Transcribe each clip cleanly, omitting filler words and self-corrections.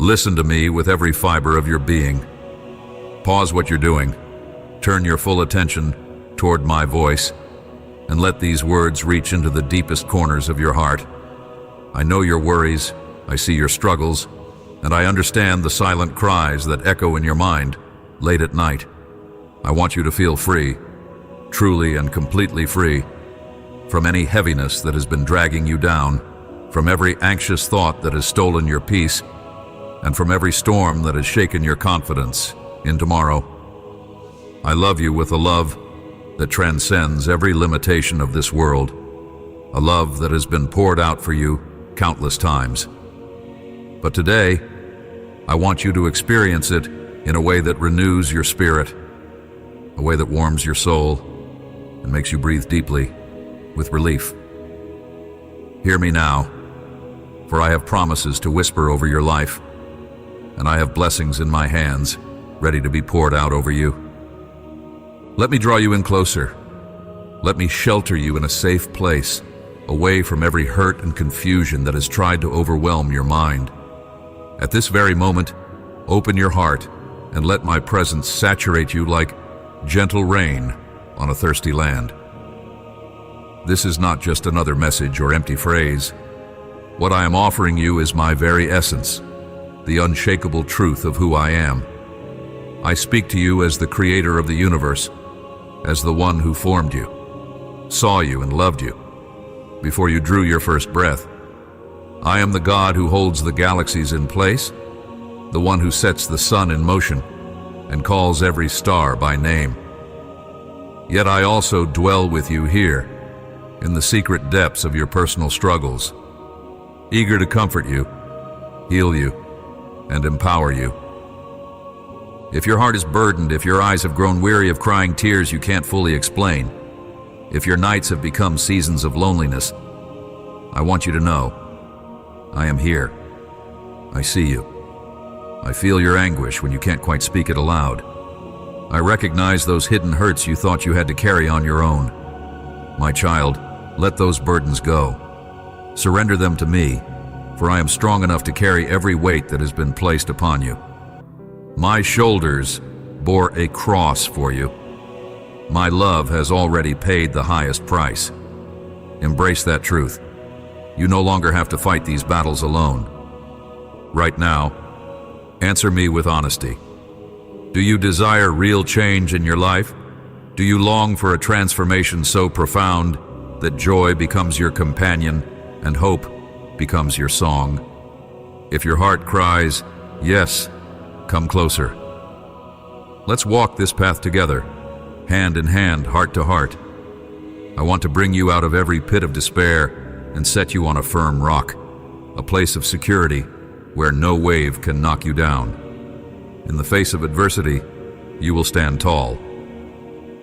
Listen to me with every fiber of your being. Pause what you're doing. Turn your full attention toward my voice and let these words reach into the deepest corners of your heart. I know your worries, I see your struggles, and I understand the silent cries that echo in your mind late at night. I want you to feel free, truly and completely free, from any heaviness that has been dragging you down, from every anxious thought that has stolen your peace, and from every storm that has shaken your confidence in tomorrow. I love you with a love that transcends every limitation of this world, a love that has been poured out for you countless times. But today, I want you to experience it in a way that renews your spirit, a way that warms your soul and makes you breathe deeply with relief. Hear me now, for I have promises to whisper over your life, and I have blessings in my hands ready to be poured out over you. Let me draw you in closer. Let me shelter you in a safe place, away from every hurt and confusion that has tried to overwhelm your mind. At this very moment, open your heart and let my presence saturate you like gentle rain on a thirsty land. This is not just another message or empty phrase. What I am offering you is my very essence, the unshakable truth of who I am. I speak to you as the creator of the universe, as the one who formed you, saw you and loved you before you drew your first breath. I am the God who holds the galaxies in place, the one who sets the sun in motion and calls every star by name. Yet I also dwell with you here, in the secret depths of your personal struggles, eager to comfort you, heal you, and empower you. If your heart is burdened, if your eyes have grown weary of crying tears you can't fully explain, if your nights have become seasons of loneliness, I want you to know, I am here. I see you. I feel your anguish when you can't quite speak it aloud. I recognize those hidden hurts you thought you had to carry on your own. My child, let those burdens go. Surrender them to me, for I am strong enough to carry every weight that has been placed upon you. My shoulders bore a cross for you. My love has already paid the highest price. Embrace that truth. You no longer have to fight these battles alone. Right now, answer me with honesty. Do you desire real change in your life? Do you long for a transformation so profound that joy becomes your companion and hope becomes your song? If your heart cries, yes, come closer. Let's walk this path together, hand in hand, heart to heart. I want to bring you out of every pit of despair and set you on a firm rock, a place of security where no wave can knock you down. In the face of adversity, you will stand tall.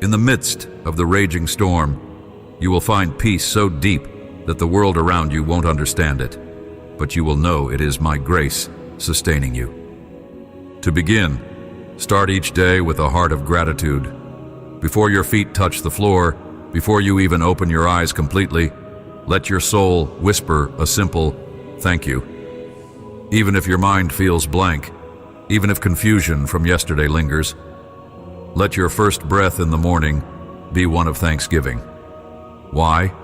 In the midst of the raging storm, you will find peace so deep that the world around you won't understand it, but you will know it is my grace sustaining you. To begin, start each day with a heart of gratitude. Before your feet touch the floor, before you even open your eyes completely, let your soul whisper a simple thank you. Even if your mind feels blank, even if confusion from yesterday lingers, let your first breath in the morning be one of thanksgiving. Why?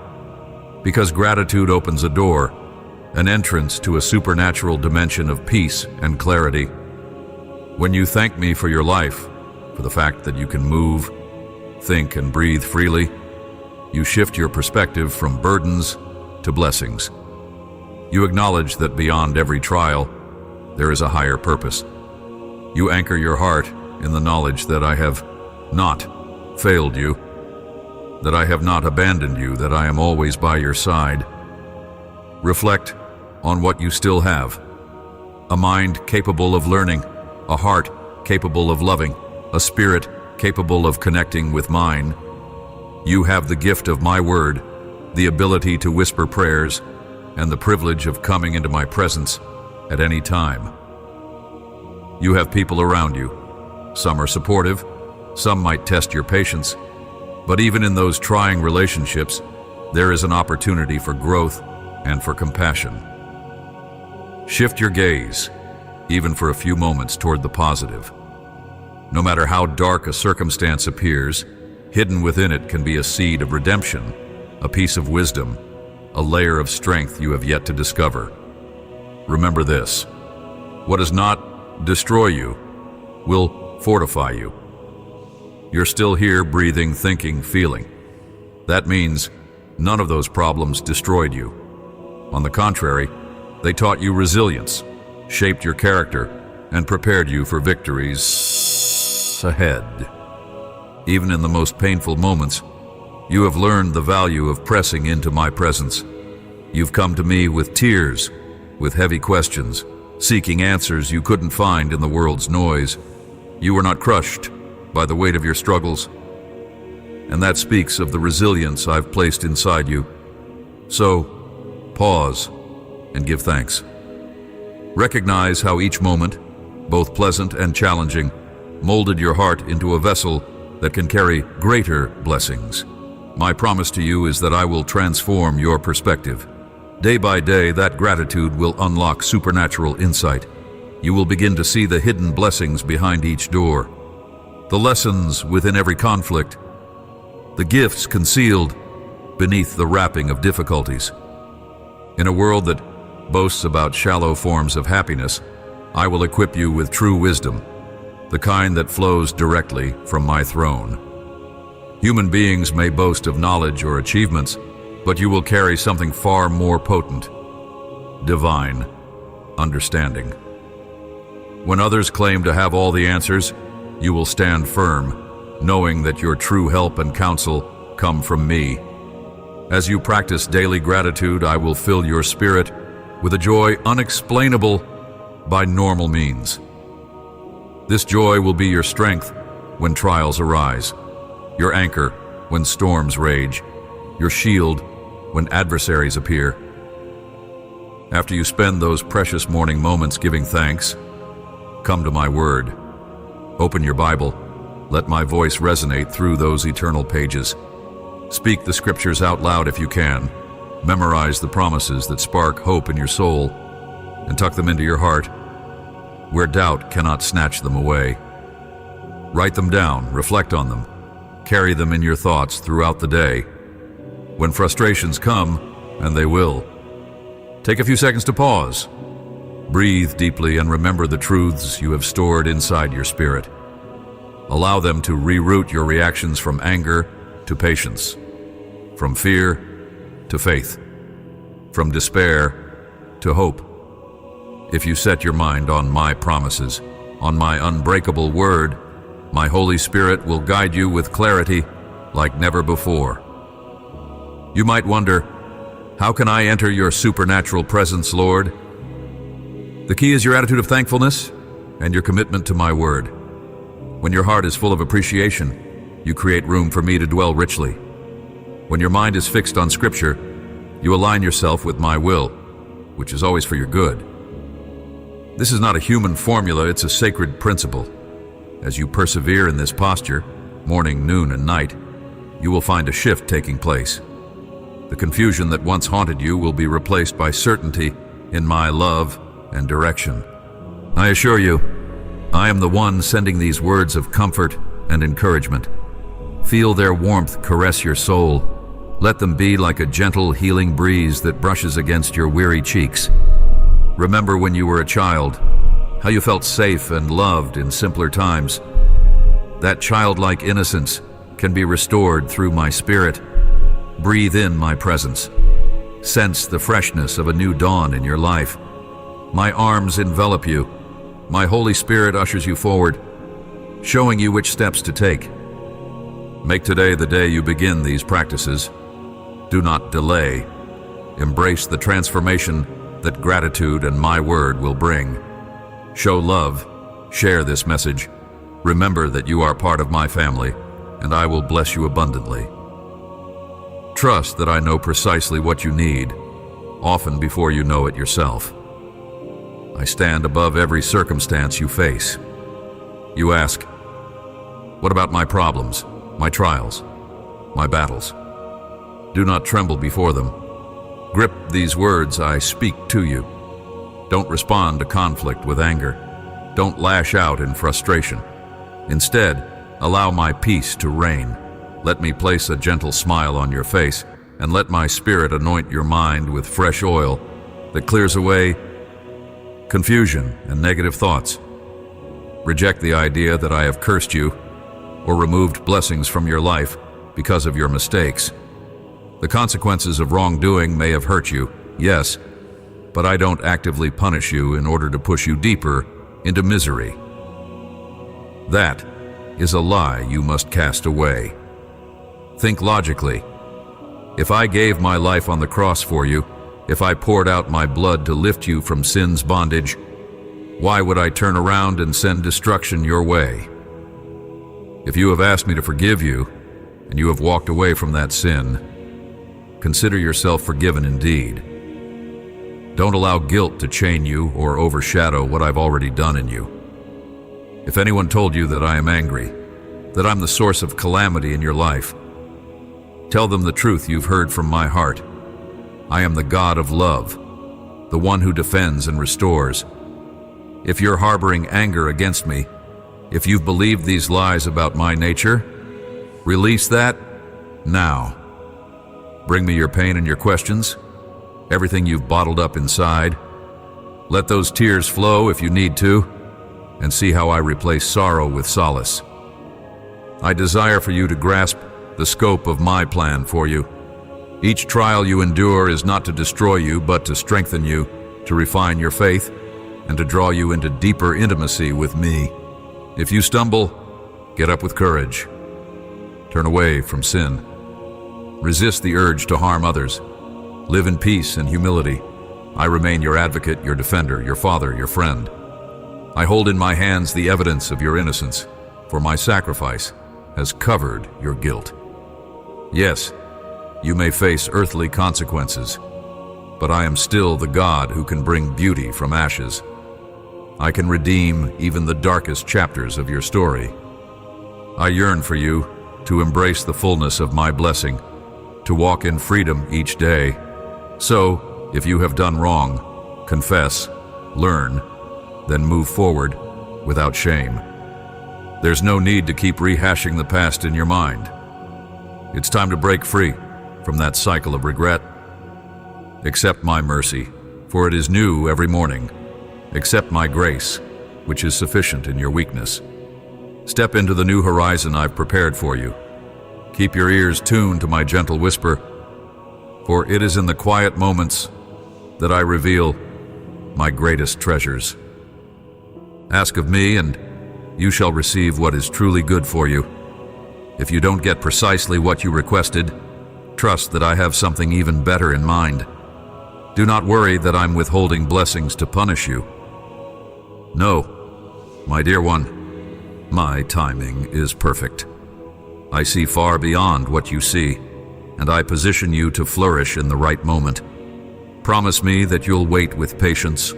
Because gratitude opens a door, an entrance to a supernatural dimension of peace and clarity. When you thank me for your life, for the fact that you can move, think, and breathe freely, you shift your perspective from burdens to blessings. You acknowledge that beyond every trial, there is a higher purpose. You anchor your heart in the knowledge that I have not failed you, that I have not abandoned you, that I am always by your side. Reflect on what you still have: a mind capable of learning, a heart capable of loving, a spirit capable of connecting with mine. You have the gift of my word, the ability to whisper prayers, and the privilege of coming into my presence at any time. You have people around you. Some are supportive, some might test your patience, but even in those trying relationships, there is an opportunity for growth and for compassion. Shift your gaze. even for a few moments, toward the positive. No matter how dark a circumstance appears, hidden within it can be a seed of redemption, a piece of wisdom, a layer of strength you have yet to discover. Remember this: what does not destroy you will fortify you. You're still here, breathing, thinking, feeling. That means none of those problems destroyed you. On the contrary, they taught you resilience, shaped your character, and prepared you for victories ahead. Even in the most painful moments, you have learned the value of pressing into my presence. You've come to me with tears, with heavy questions, seeking answers you couldn't find in the world's noise. You were not crushed by the weight of your struggles, and that speaks of the resilience I've placed inside you. So, pause and give thanks. Recognize how each moment, both pleasant and challenging, molded your heart into a vessel that can carry greater blessings. My promise to you is that I will transform your perspective. Day by day, that gratitude will unlock supernatural insight. You will begin to see the hidden blessings behind each door, the lessons within every conflict, the gifts concealed beneath the wrapping of difficulties. In a world that boasts about shallow forms of happiness, I will equip you with true wisdom, the kind that flows directly from my throne. Human beings may boast of knowledge or achievements, but you will carry something far more potent: divine understanding. When others claim to have all the answers, you will stand firm, knowing that your true help and counsel come from me. As you practice daily gratitude, I will fill your spirit with a joy unexplainable by normal means. This joy will be your strength when trials arise, your anchor when storms rage, your shield when adversaries appear. After you spend those precious morning moments giving thanks, come to my word. Open your Bible. Let my voice resonate through those eternal pages. Speak the scriptures out loud if you can. Memorize the promises that spark hope in your soul, and tuck them into your heart, where doubt cannot snatch them away. Write them down, reflect on them, carry them in your thoughts throughout the day. When frustrations come, and they will, take a few seconds to pause. Breathe deeply and remember the truths you have stored inside your spirit. Allow them to reroute your reactions from anger to patience, from fear to faith, from despair to hope. If you set your mind on my promises, on my unbreakable word, my Holy Spirit will guide you with clarity like never before. You might wonder, how can I enter your supernatural presence, Lord? The key is your attitude of thankfulness and your commitment to my word. When your heart is full of appreciation, you create room for me to dwell richly. When your mind is fixed on Scripture, you align yourself with my will, which is always for your good. This is not a human formula, it's a sacred principle. As you persevere in this posture, morning, noon, and night, you will find a shift taking place. The confusion that once haunted you will be replaced by certainty in my love and direction. I assure you, I am the one sending these words of comfort and encouragement. Feel their warmth caress your soul. Let them be like a gentle, healing breeze that brushes against your weary cheeks. Remember when you were a child, how you felt safe and loved in simpler times. That childlike innocence can be restored through my spirit. Breathe in my presence. Sense the freshness of a new dawn in your life. My arms envelop you. My Holy Spirit ushers you forward, showing you which steps to take. Make today the day you begin these practices. Do not delay. Embrace the transformation that gratitude and my word will bring. Show love. Share this message. Remember that you are part of my family, and I will bless you abundantly. Trust that I know precisely what you need, often before you know it yourself. I stand above every circumstance you face. You ask, what about my problems, my trials, my battles? Do not tremble before them. Grip these words I speak to you. Don't respond to conflict with anger. Don't lash out in frustration. Instead, allow my peace to reign. Let me place a gentle smile on your face, and let my spirit anoint your mind with fresh oil that clears away confusion and negative thoughts. Reject the idea that I have cursed you or removed blessings from your life because of your mistakes. The consequences of wrongdoing may have hurt you, yes, but I don't actively punish you in order to push you deeper into misery. That is a lie you must cast away. Think logically. If I gave my life on the cross for you, if I poured out my blood to lift you from sin's bondage, why would I turn around and send destruction your way? If you have asked me to forgive you, and you have walked away from that sin, consider yourself forgiven indeed. Don't allow guilt to chain you or overshadow what I've already done in you. If anyone told you that I am angry, that I'm the source of calamity in your life, tell them the truth you've heard from my heart. I am the God of love, the one who defends and restores. If you're harboring anger against me, if you've believed these lies about my nature, release that now. Bring me your pain and your questions, everything you've bottled up inside. Let those tears flow if you need to, and see how I replace sorrow with solace. I desire for you to grasp the scope of my plan for you. Each trial you endure is not to destroy you, but to strengthen you, to refine your faith, and to draw you into deeper intimacy with me. If you stumble, get up with courage. Turn away from sin. Resist the urge to harm others. Live in peace and humility. I remain your advocate, your defender, your father, your friend. I hold in my hands the evidence of your innocence, for my sacrifice has covered your guilt. Yes, you may face earthly consequences, but I am still the God who can bring beauty from ashes. I can redeem even the darkest chapters of your story. I yearn for you to embrace the fullness of my blessing, to walk in freedom each day. So, if you have done wrong, confess, learn, then move forward without shame. There's no need to keep rehashing the past in your mind. It's time to break free from that cycle of regret. Accept my mercy, for it is new every morning. Accept my grace, which is sufficient in your weakness. Step into the new horizon I've prepared for you. Keep your ears tuned to my gentle whisper, for it is in the quiet moments that I reveal my greatest treasures. Ask of me, and you shall receive what is truly good for you. If you don't get precisely what you requested, trust that I have something even better in mind. Do not worry that I'm withholding blessings to punish you. No, my dear one, my timing is perfect. I see far beyond what you see, and I position you to flourish in the right moment. Promise me that you'll wait with patience,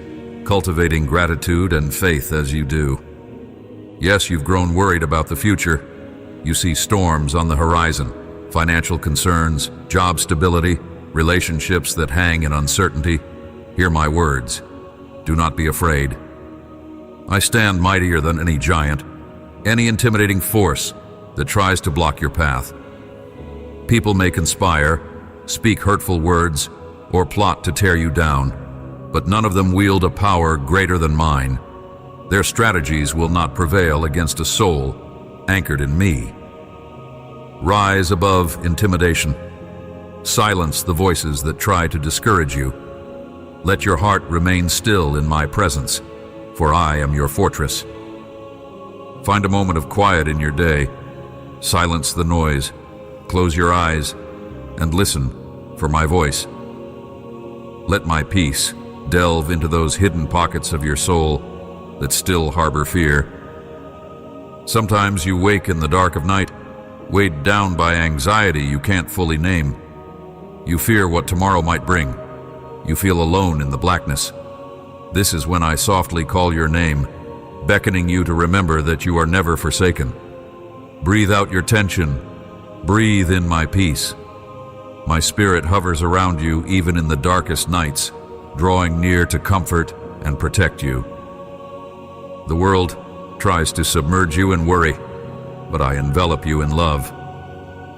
cultivating gratitude and faith as you do. Yes, you've grown worried about the future. You see storms on the horizon, financial concerns, job stability, relationships that hang in uncertainty. Hear my words. Do not be afraid. I stand mightier than any giant, any intimidating force that tries to block your path. People may conspire, speak hurtful words, or plot to tear you down, but none of them wield a power greater than mine. Their strategies will not prevail against a soul anchored in me. Rise above intimidation. Silence the voices that try to discourage you. Let your heart remain still in my presence, for I am your fortress. Find a moment of quiet in your day. Silence the noise. Close your eyes and listen for my voice. Let my peace delve into those hidden pockets of your soul that still harbor fear. Sometimes you wake in the dark of night, weighed down by anxiety you can't fully name. You fear what tomorrow might bring. You feel alone in the blackness. This is when I softly call your name, beckoning you to remember that you are never forsaken. Breathe out your tension. Breathe in my peace. My spirit hovers around you even in the darkest nights, drawing near to comfort and protect you. The world tries to submerge you in worry, but I envelop you in love.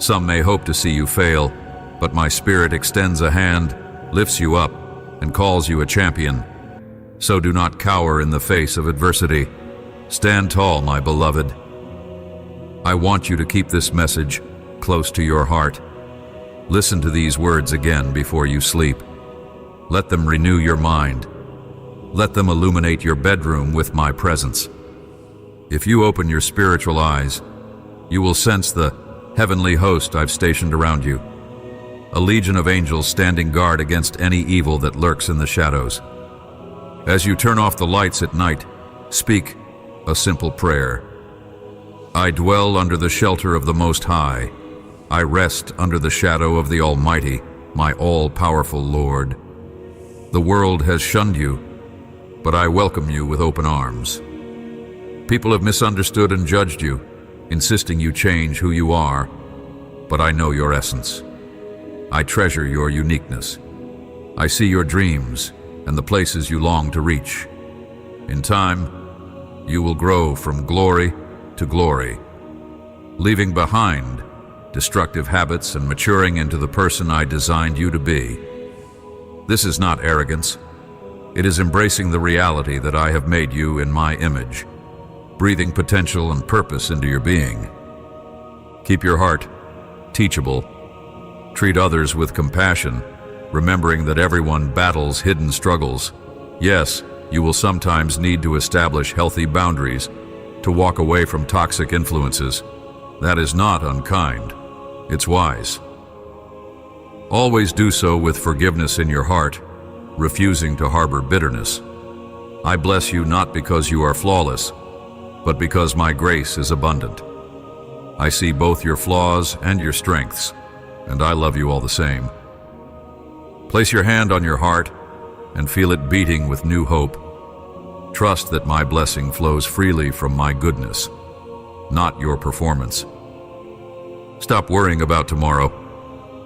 Some may hope to see you fail, but my spirit extends a hand, lifts you up, and calls you a champion. So do not cower in the face of adversity. Stand tall, my beloved. I want you to keep this message close to your heart. Listen to these words again before you sleep. Let them renew your mind. Let them illuminate your bedroom with my presence. If you open your spiritual eyes, you will sense the heavenly host I've stationed around you, a legion of angels standing guard against any evil that lurks in the shadows. As you turn off the lights at night, speak a simple prayer. I dwell under the shelter of the Most High. I rest under the shadow of the Almighty, my all-powerful Lord. The world has shunned you, but I welcome you with open arms. People have misunderstood and judged you, insisting you change who you are, but I know your essence. I treasure your uniqueness. I see your dreams and the places you long to reach. In time, you will grow from glory to glory, leaving behind destructive habits and maturing into the person I designed you to be. This is not arrogance. It is embracing the reality that I have made you in my image, breathing potential and purpose into your being. Keep your heart teachable. Treat others with compassion, remembering that everyone battles hidden struggles. Yes, you will sometimes need to establish healthy boundaries, to walk away from toxic influences. That is not unkind. It's wise. Always do so with forgiveness in your heart, refusing to harbor bitterness. I bless you not because you are flawless, but because my grace is abundant. I see both your flaws and your strengths, and I love you all the same. Place your hand on your heart and feel it beating with new hope. Trust that my blessing flows freely from my goodness, not your performance. Stop worrying about tomorrow.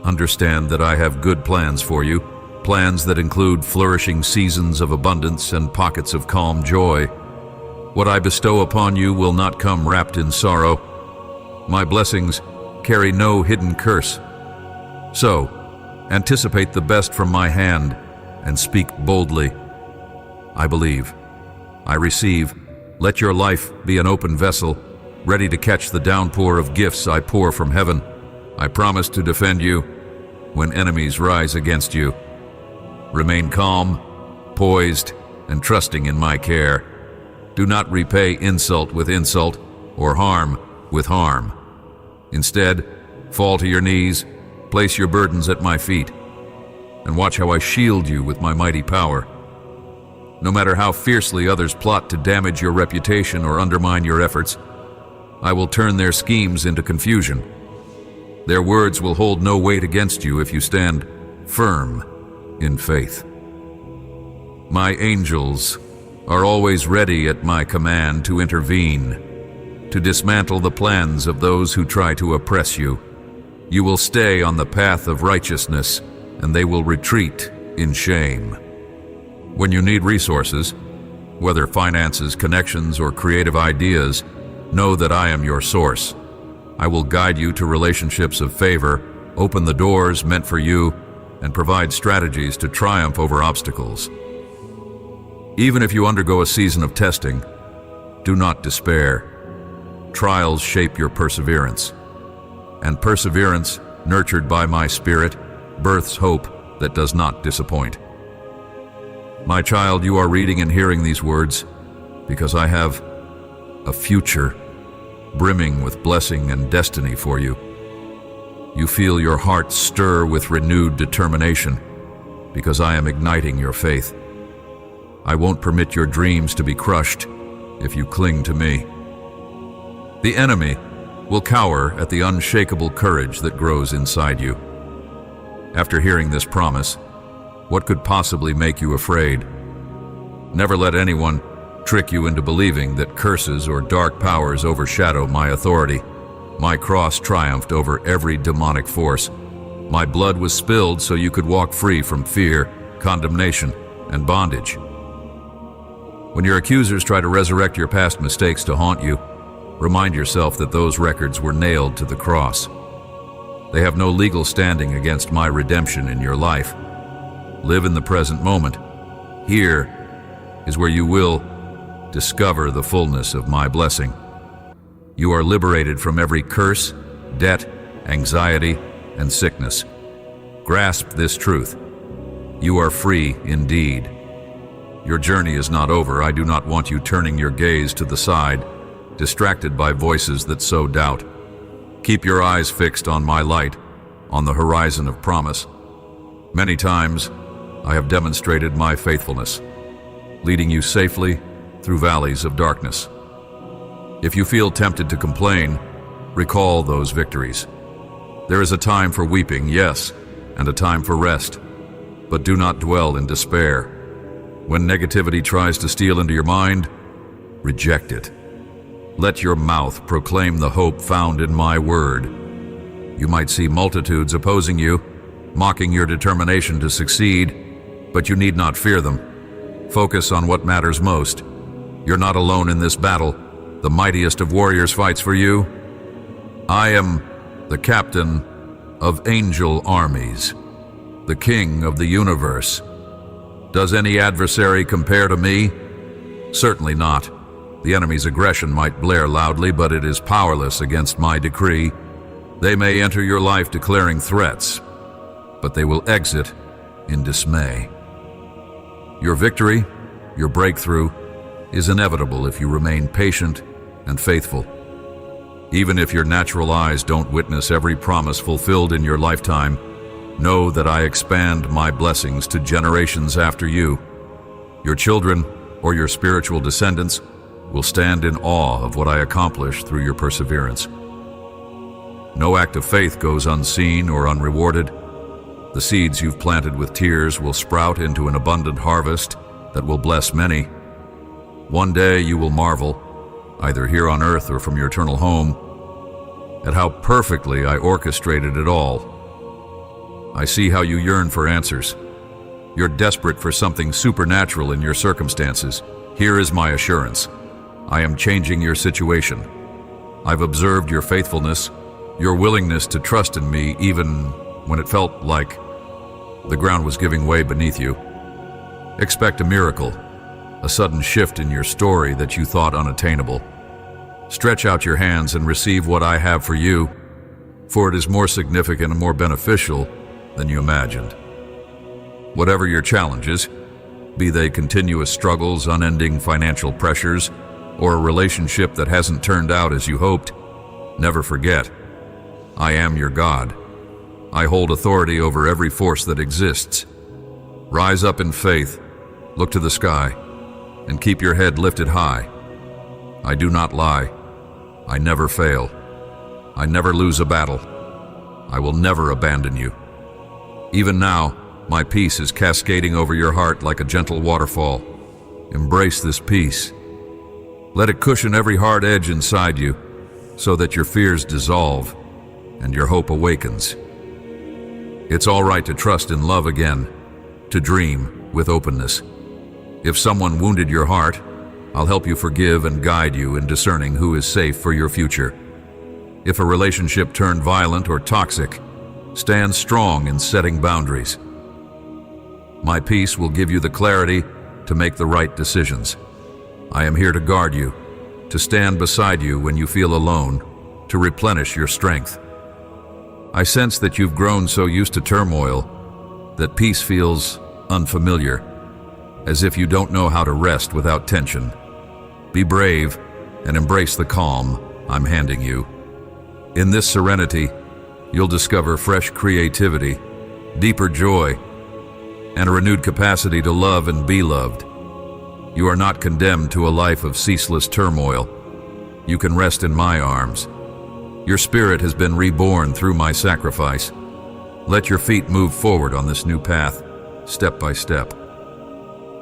Understand that I have good plans for you, plans that include flourishing seasons of abundance and pockets of calm joy. What I bestow upon you will not come wrapped in sorrow. My blessings carry no hidden curse. So, anticipate the best from my hand and speak boldly. I believe. I receive. Let your life be an open vessel, ready to catch the downpour of gifts I pour from heaven. I promise to defend you when enemies rise against you. Remain calm, poised, and trusting in my care. Do not repay insult with insult or harm with harm. Instead, fall to your knees, place your burdens at my feet, and watch how I shield you with my mighty power. No matter how fiercely others plot to damage your reputation or undermine your efforts, I will turn their schemes into confusion. Their words will hold no weight against you if you stand firm in faith. My angels are always ready at my command to intervene, to dismantle the plans of those who try to oppress you. You will stay on the path of righteousness, and they will retreat in shame. When you need resources, whether finances, connections, or creative ideas, know that I am your source. I will guide you to relationships of favor, open the doors meant for you, and provide strategies to triumph over obstacles. Even if you undergo a season of testing, do not despair. Trials shape your perseverance, and perseverance, nurtured by my spirit, births hope that does not disappoint. My child, you are reading and hearing these words because I have a future brimming with blessing and destiny for you. You feel your heart stir with renewed determination because I am igniting your faith. I won't permit your dreams to be crushed if you cling to me. The enemy will cower at the unshakable courage that grows inside you. After hearing this promise, what could possibly make you afraid? Never let anyone trick you into believing that curses or dark powers overshadow my authority. My cross triumphed over every demonic force. My blood was spilled so you could walk free from fear, condemnation, and bondage. When your accusers try to resurrect your past mistakes to haunt you, remind yourself that those records were nailed to the cross. They have no legal standing against my redemption in your life. Live in the present moment. Here is where you will discover the fullness of my blessing. You are liberated from every curse, debt, anxiety, and sickness. Grasp this truth. You are free indeed. Your journey is not over. I do not want you turning your gaze to the side, distracted by voices that sow doubt. Keep your eyes fixed on my light, on the horizon of promise. Many times, I have demonstrated my faithfulness, leading you safely through valleys of darkness. If you feel tempted to complain, recall those victories. There is a time for weeping, yes, and a time for rest, but do not dwell in despair. When negativity tries to steal into your mind, reject it. Let your mouth proclaim the hope found in my word. You might see multitudes opposing you, mocking your determination to succeed, but you need not fear them. Focus on what matters most. You're not alone in this battle. The mightiest of warriors fights for you. I am the captain of angel armies, the king of the universe. Does any adversary compare to me? Certainly not. The enemy's aggression might blare loudly, but it is powerless against my decree. They may enter your life declaring threats, but they will exit in dismay. Your victory, your breakthrough, is inevitable if you remain patient and faithful. Even if your natural eyes don't witness every promise fulfilled in your lifetime, know that I expand my blessings to generations after you. Your children or your spiritual descendants will stand in awe of what I accomplish through your perseverance. No act of faith goes unseen or unrewarded. The seeds you've planted with tears will sprout into an abundant harvest that will bless many. One day you will marvel, either here on earth or from your eternal home, at how perfectly I orchestrated it all. I see how you yearn for answers. You're desperate for something supernatural in your circumstances. Here is my assurance. I am changing your situation. I've observed your faithfulness, your willingness to trust in me even when it felt like the ground was giving way beneath you. Expect a miracle, a sudden shift in your story that you thought unattainable. Stretch out your hands and receive what I have for you, for it is more significant and more beneficial than you imagined. Whatever your challenges, be they continuous struggles, unending financial pressures, or a relationship that hasn't turned out as you hoped, never forget, I am your God. I hold authority over every force that exists. Rise up in faith, look to the sky, and keep your head lifted high. I do not lie. I never fail. I never lose a battle. I will never abandon you. Even now, my peace is cascading over your heart like a gentle waterfall. Embrace this peace. Let it cushion every hard edge inside you, so that your fears dissolve and your hope awakens. It's all right to trust in love again, to dream with openness. If someone wounded your heart, I'll help you forgive and guide you in discerning who is safe for your future. If a relationship turned violent or toxic, stand strong in setting boundaries. My peace will give you the clarity to make the right decisions. I am here to guard you, to stand beside you when you feel alone, to replenish your strength. I sense that you've grown so used to turmoil that peace feels unfamiliar, as if you don't know how to rest without tension. Be brave and embrace the calm I'm handing you. In this serenity, you'll discover fresh creativity, deeper joy, and a renewed capacity to love and be loved. You are not condemned to a life of ceaseless turmoil. You can rest in my arms. Your spirit has been reborn through my sacrifice. Let your feet move forward on this new path, step by step.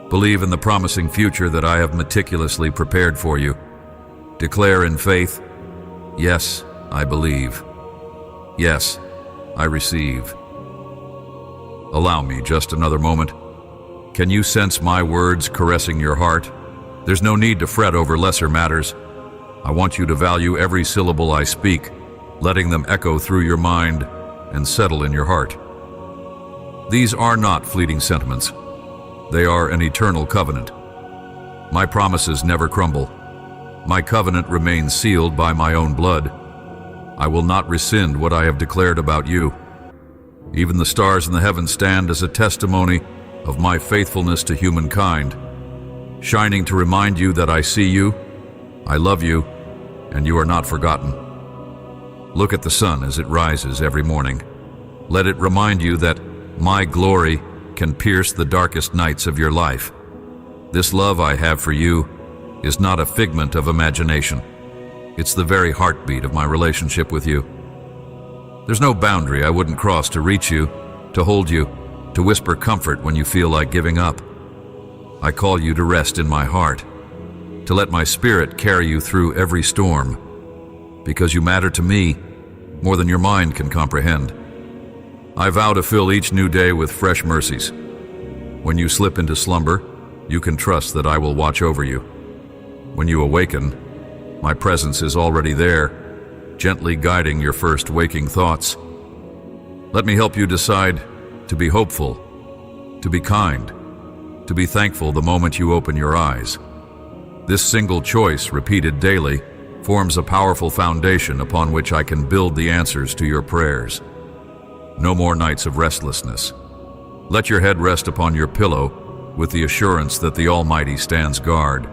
Believe in the promising future that I have meticulously prepared for you. Declare in faith, yes, I believe. Yes, I receive. Allow me just another moment. Can you sense my words caressing your heart? There's no need to fret over lesser matters. I want you to value every syllable I speak, letting them echo through your mind and settle in your heart. These are not fleeting sentiments. They are an eternal covenant. My promises never crumble. My covenant remains sealed by my own blood. I will not rescind what I have declared about you. Even the stars in the heavens stand as a testimony of my faithfulness to humankind, shining to remind you that I see you, I love you, and you are not forgotten. Look at the sun as it rises every morning. Let it remind you that my glory can pierce the darkest nights of your life. This love I have for you is not a figment of imagination. It's the very heartbeat of my relationship with you. There's no boundary I wouldn't cross to reach you, to hold you, to whisper comfort when you feel like giving up. I call you to rest in my heart, to let my spirit carry you through every storm, because you matter to me more than your mind can comprehend. I vow to fill each new day with fresh mercies. When you slip into slumber, you can trust that I will watch over you. When you awaken, my presence is already there, gently guiding your first waking thoughts. Let me help you decide to be hopeful, to be kind, to be thankful the moment you open your eyes. This single choice, repeated daily, forms a powerful foundation upon which I can build the answers to your prayers. No more nights of restlessness. Let your head rest upon your pillow with the assurance that the Almighty stands guard.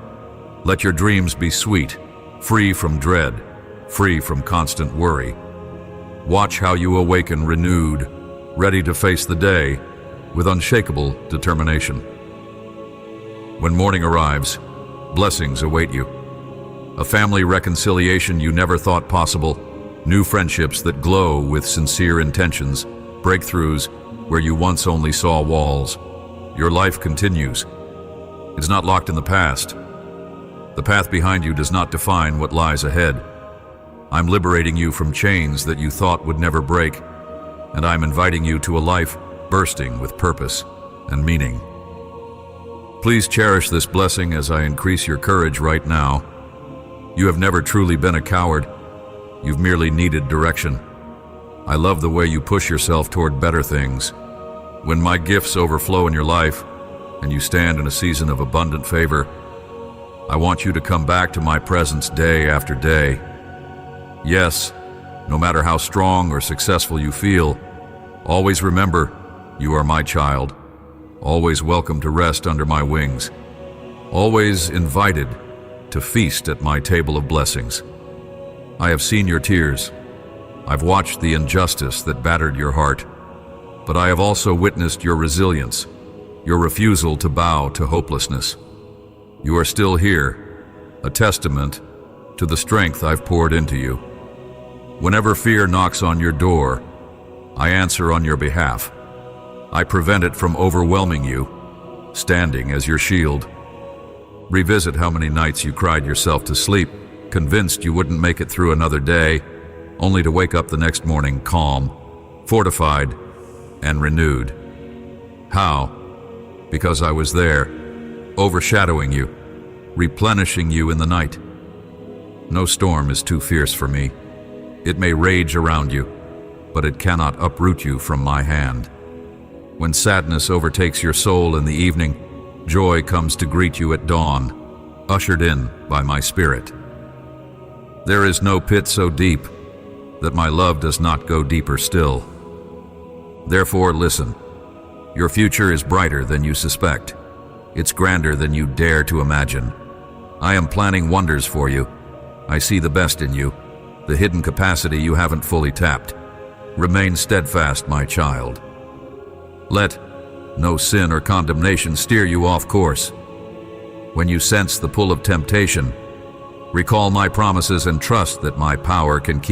Let your dreams be sweet, free from dread, free from constant worry. Watch how you awaken renewed, ready to face the day with unshakable determination. When morning arrives, blessings await you. A family reconciliation you never thought possible, new friendships that glow with sincere intentions, breakthroughs where you once only saw walls. Your life continues. It's not locked in the past. The path behind you does not define what lies ahead. I'm liberating you from chains that you thought would never break, and I'm inviting you to a life bursting with purpose and meaning. Please cherish this blessing as I increase your courage right now. You have never truly been a coward. You've merely needed direction. I love the way you push yourself toward better things. When my gifts overflow in your life and you stand in a season of abundant favor, I want you to come back to my presence day after day. Yes, no matter how strong or successful you feel, always remember you are my child, always welcome to rest under my wings, always invited to feast at my table of blessings. I have seen your tears. I've watched the injustice that battered your heart, but I have also witnessed your resilience, your refusal to bow to hopelessness. You are still here, a testament to the strength I've poured into you. Whenever fear knocks on your door, I answer on your behalf. I prevent it from overwhelming you, standing as your shield. Revisit how many nights you cried yourself to sleep, convinced you wouldn't make it through another day, only to wake up the next morning calm, fortified, and renewed. How? Because I was there, overshadowing you, replenishing you in the night. No storm is too fierce for me. It may rage around you, but it cannot uproot you from my hand. When sadness overtakes your soul in the evening, joy comes to greet you at dawn, ushered in by my spirit. There is no pit so deep that my love does not go deeper still. Therefore, listen. Your future is brighter than you suspect. It's grander than you dare to imagine. I am planning wonders for you. I see the best in you, the hidden capacity you haven't fully tapped. Remain steadfast, my child. Let no sin or condemnation steer you off course. When you sense the pull of temptation, recall my promises and trust that my power can keep